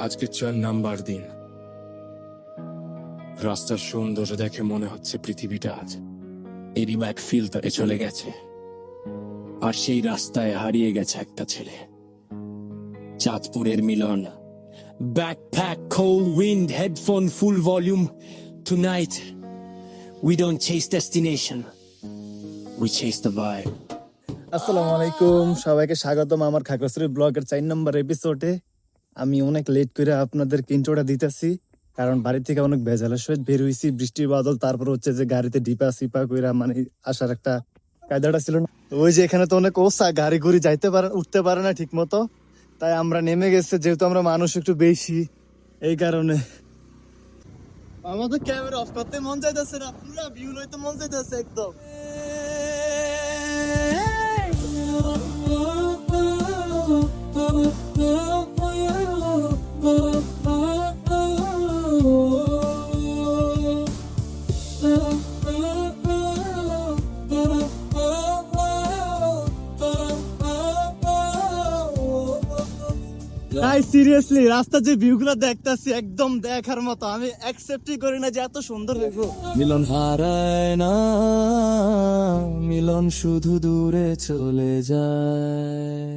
আজকে 4 নাম্বার দিন। রাস্তার সৌন্দর্য দেখে মনে হচ্ছে পৃথিবীটা আজ এরই এক ফিল্টারে চলে গেছে। আর সেই রাস্তায় হারিয়ে গেছে একটা ছেলে। চাঁদপুরের মিলন। Backpack, cold wind, headphone, full volume. Tonight, we don't chase destination. We chase the vibe. আসসালামু আলাইকুম, সবাইকে স্বাগতম আমার খাগড়াছড়ি ব্লগের 4 নম্বর এপিসোডে। আমি অনেক লেট করে আপনাদেরকে ইন্ট্রোটা দিতেছি, কারণ বাড়ি থেকে অনেক ভেজালের সহিত বের হইছি, বৃষ্টি বাদল, তারপর হচ্ছে যে গাড়িতে ডিপা সিপা কইরা মানে আসার একটা কায়দাটা ছিল না। ওই যে এখানে তো অনেক ওসা, গাড়ি ঘুরি যাইতে পারে উঠতে পারে না ঠিক মতো, তাই আমরা নেমে গেছে, যেহেতু আমরা মানুষ একটু বেশি এই কারণে। আমাদের ক্যামেরা অফ করতে মন যাইতেছে না, পুরো ভিউ লইতে মন যাইতেছে একদম। সিরিয়াসলি রাস্তা যে ভিউ গুলো দেখতেছি একদম দেখার মতো, আমি অ্যাকসেপ্টই করি না যে এত সুন্দর হইব। মিলন হারায় না, মিলন শুধু দূরে চলে যায়।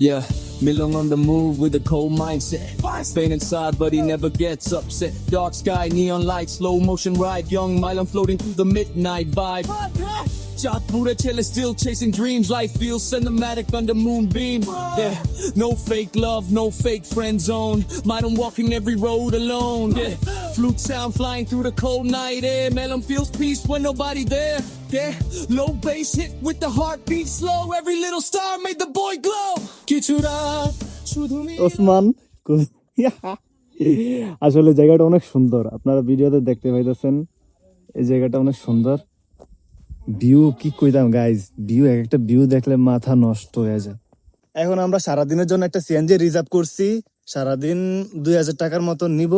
Yeah, Milong on the move with a cold mindset. Staying inside, but he never gets upset. Dark sky, neon lights, slow motion ride. Young Milon floating through the midnight vibe. Chaatpura chill is still chasing dreams. Life feels cinematic under moonbeam. Yeah, no fake love, no fake friend zone. Milon walking every road alone. Yeah, flute sound flying through the cold night air. Milon feels peace when nobody there. Yeah, low bass hit with the heartbeat slow. Every little star made the boy glow. Kichura, Osman আসলে জায়গাটা অনেক সুন্দর, আপনারা ভিডিওতে দেখতে পাইতেছেন। এই জায়গাটা অনেক সুন্দর, ভিউ কি কইতাম গাইজ, ভিউ একটা ভিউ দেখলে মাথা নষ্ট হয়ে যায়। এখন আমরা সারাদিনের জন্য একটা সিএনজি রিজার্ভ করছি, সারাদিন 2000 টাকার মতো নিব।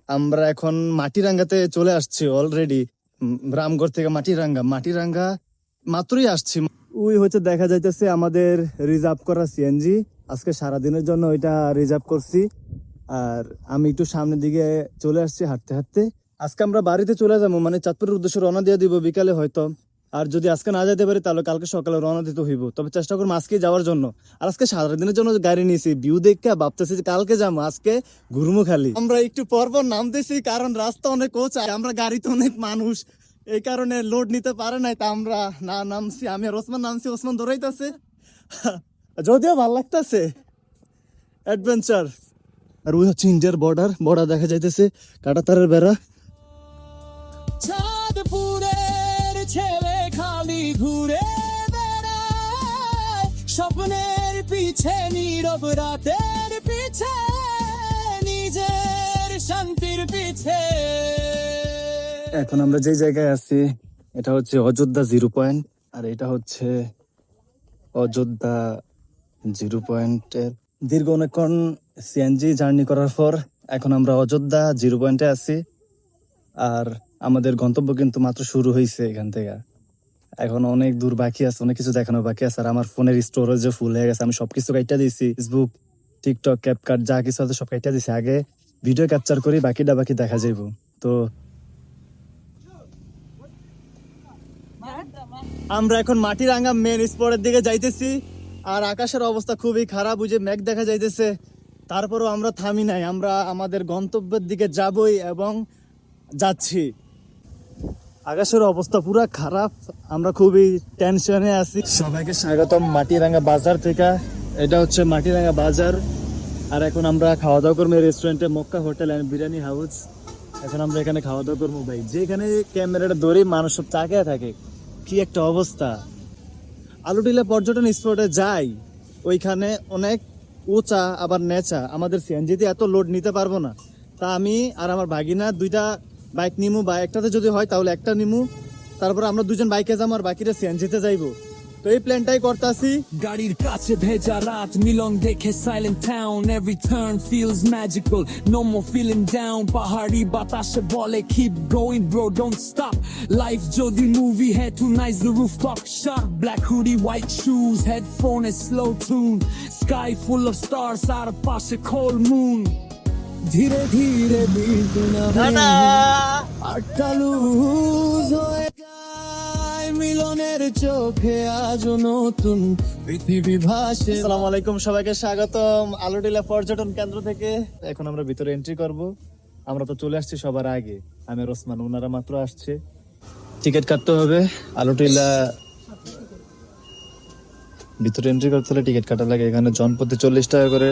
আমরা এখন মাটিরাঙ্গাতে চলে আসছি অলরেডি, রামগড় থেকে মাটিরাঙ্গা মাত্রই আসছি। ওই হচ্ছে দেখা যাইতেছে আমাদের রিজার্ভ করা সিএনজি, আজকে সারাদিনের জন্য ওইটা রিজার্ভ করছি। আর আমি একটু সামনের দিকে চলে আসছি হাঁটতে হাঁটতে। আজকে আমরা বাড়িতে চলে যাবো, মানে চাঁদপুরের উদ্দেশ্যে রওনা দিয়ে দিব বিকালে হয়তো। আর যদি আজকে না যেতে পারি তাহলে কালকে সকালে রওনা দিতে হইব, তবে চেষ্টা করবো আজকে যাওয়ার জন্য। আর আজকে সারাদিনের জন্য গাড়ি নিয়েছি, ভিউ দেখে ভাবতেছি যে কালকে যাবো, আজকে ঘুরমু খালি। আমরা একটু পরপর নামতেছি, কারণ রাস্তা অনেক ওচা, আমরা গাড়িতে অনেক মানুষ, এই কারণে লোড নিতে পারে নাই, তা আমরা না নামছি। আমি আর ওসমান নামছি, ওসমান দৌড়াইতেছে, যদিও ভাল লাগতেছে অ্যাডভেঞ্চার। আর ওই হচ্ছে ইন্ডিয়ার বর্ডার দেখা যাইতেছে, কাঁটাতারের বেড়া। চাঁদপুরের ছেলে খালি ঘুরে বেড়ায়, স্বপ্নের পিছে নীরব রাতের পিছে, নিজের শান্তির পিছে। এখন আমরা যে জায়গায় আছি এটা হচ্ছে অযোধ্যা 0 পয়েন্ট, আর এটা হচ্ছে অযোধ্যা 0 পয়েন্টের দীর্ঘ অনেকক্ষণ সিএনজি জার্নি করার পর এখন আমরা অযোধ্যা 0 পয়েন্টে আছি। আর আমাদের গন্তব্য কিন্তু মাত্র শুরু হয়েছে এখান থেকে, এখন অনেক দূর বাকি আছে, অনেক কিছু দেখানো বাকি আছে। আর আমার ফোনের স্টোরেজ ফুল হয়ে গেছে, আমি সবকিছু কাইটা দিয়েছি, ফেসবুক, টিকটক, ক্যাপকাট যা কিছু আছে সব কাইটা দিয়েছি। আগে ভিডিও ক্যাপচার করি, বাকি দেখা যাইব। তো আমরা এখন মাটিরাঙ্গা মেন স্পটের দিকে যাইতেছি, আর আকাশের অবস্থা খুবই খারাপ, বুঝে মেঘ দেখা যাইতেছে। তারপরও আমরা থামি নাই, আমরা আমাদের গন্তব্যের দিকে যাবই এবং যাচ্ছি। আকাশের অবস্থা পুরো খারাপ, আমরা খুবই টেনশনে আছি। সবাইকে স্বাগতম মাটিরাঙ্গা বাজার থেকে, এটা হচ্ছে মাটিরাঙ্গা বাজার। আর এখন আমরা খাওয়া দাওয়া করবো রেস্টুরেন্টে, Mecca hotel and biryani house. এখন আমরা এখানে খাওয়া দাওয়া করবো। ভাই যেখানে ক্যামেরাটা ধরে মানুষ সব তাকিয়ে থাকে, কি একটা অবস্থা। আলুটিলা পর্যটন স্পটে যাই, ওইখানে অনেক উঁচা আবার নেচা, আমাদের সিএনজিতে এত লোড নিতে পারবো না। তা আমি আর আমার ভাগিনা 2টা বাইক নিমু, বা একটাতে যদি হয় তাহলে একটা নিমু। তারপর আমরা 2জন বাইকে যাবো আর বাকিটা সিএনজিতে যাইবো। তো এই প্ল্যানটাই করতেছি। গাড়ির কাছে ভেজা রাত মিলন দেখে silent town every turn feels magical no more feeling down পাহাড়ি বাতাসে বলে keep going bro don't stop life যদি movie head to nice the rooftop shot black hoodie white shoes headphone এ slow tune sky full of stars আর পাশে cool moon ধীরে ধীরে আটটা লুজ হয়ে যায় মিলনের চোখে আজ নতুন পৃথিবী ভাসে। আসসালামু আলাইকুম, সবাইকে স্বাগতম আলুটিলা পর্যটন কেন্দ্র থেকে। এখন আমরা ভিতরে এন্ট্রি করব। আমরা তো চলে আসছি সবার আগে, আমি আর ওসমান, ওনারা মাত্র আসছে। টিকিট কাটতে হবে আলুটিলা ভিতরে এন্ট্রি করতে হলে টিকিট কাটা লাগে। এখানে জনপ্রতি 40 টাকা করে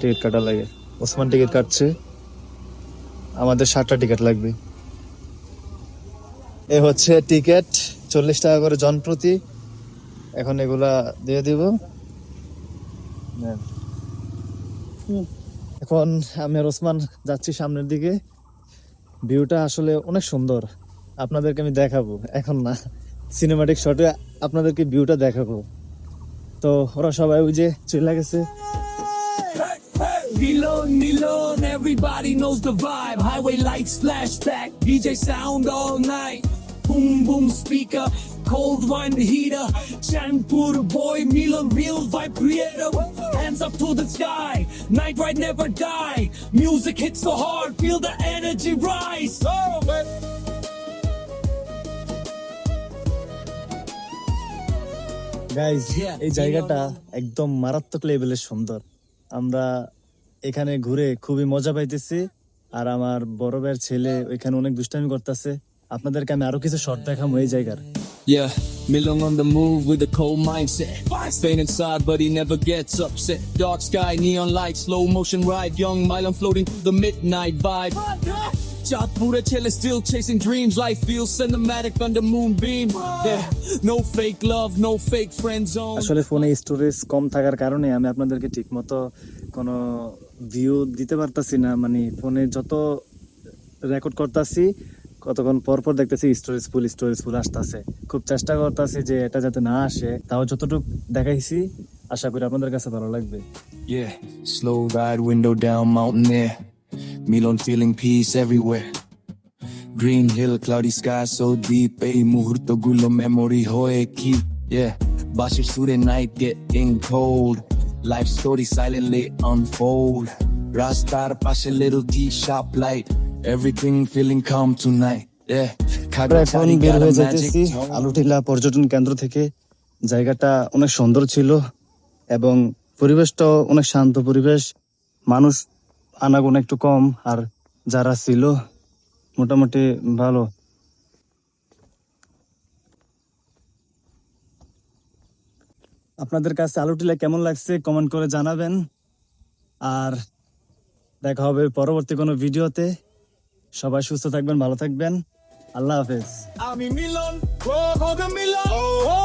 টিকিট কাটা লাগে। ওসমান টিকিট কাটছে, আমাদের 60টা টিকিট লাগবে। এ হচ্ছে টিকিট, 40 টাকা করে জনপ্রতি। এখন এগুলা দিয়ে দিব। এখন আমি আর ওসমান যাচ্ছি সামনের দিকে। ভিউটা আসলে অনেক সুন্দর, আপনাদেরকে আমি দেখাবো, এখন না, সিনেমাটিক শটে আপনাদেরকে ভিউটা দেখাবো। তো ওরা সবাই ওই যে চলে গেছে। Milon, Milon, everybody knows the vibe. Highway lights flash back, DJ sound all night. Boom, boom speaker, cold wine heater. Champur boy, Milon, real vibe creator. Hands up to the sky, night ride never die. Music hits so hard, feel the energy rise. Oh, man. Guys, এই জায়গাটা একদম মারাত্মক লেভেলের সুন্দর। আমরা এখানে ঘুরে খুবই মজা পাইতেছি। আর আমার বড় ভাইয়ের ছেলে ওইখানে অনেক দুষ্টামি করতেছে। আপনাদেরকে আমি আরো কিছু শর্ট দেখাবো এই জায়গার। Yeah, Milong on the move with a cold mindset. Staying inside, but he never gets upset. Dark sky, neon light, slow motion ride. Young Milon floating through the midnight vibe. Jatpura chiller still chasing dreams. Life feels cinematic under moonbeam. Yeah, no fake love, no fake friend zone. আসলে ফোনে storage কম থাকার কারণে আমি আপনাদেরকে ঠিক মতো কোনো view দিতে পারতাছি না। মানে ফোনে যত রেকর্ড করতেছি কতক্ষণ পর পর দেখতেছি স্টোরেজ ফুল আসতেছে। খুব চেষ্টা করতেছি যে এটা যাতে না আসে, তাও যতটুকু দেখাইছি আশা করি আপনাদের কাছে ভালো লাগবে। Yeah, slow ride, window down, mountain air. Milon feeling peace everywhere. Green hill, cloudy sky so deep. Ei muhurto gulo memory hoye ki. Yeah, Bashir Sure night getting cold. Life story silently unfold. Rastar pashe little tea shop light. Everything feeling calm tonight. Yeah, আমরা এখন বের হয়ে যাইতেছি আলুটিলা পর্যটন কেন্দ্র থেকে। জায়গাটা অনেক সুন্দর ছিল এবং পরিবেশটাও অনেক শান্ত পরিবেশ। মানুষ আনাগোনা একটু কম, আর যারা ছিল মোটামুটি ভালো। আপনাদের কাছে আলুটিলা কেমন লাগছে কমেন্ট করে জানাবেন। আর দেখা হবে পরবর্তী কোনো ভিডিওতে। সবাই সুস্থ থাকবেন, ভালো থাকবেন, আল্লাহ হাফেজ। আমি মিলন, oh, the Milon, oh,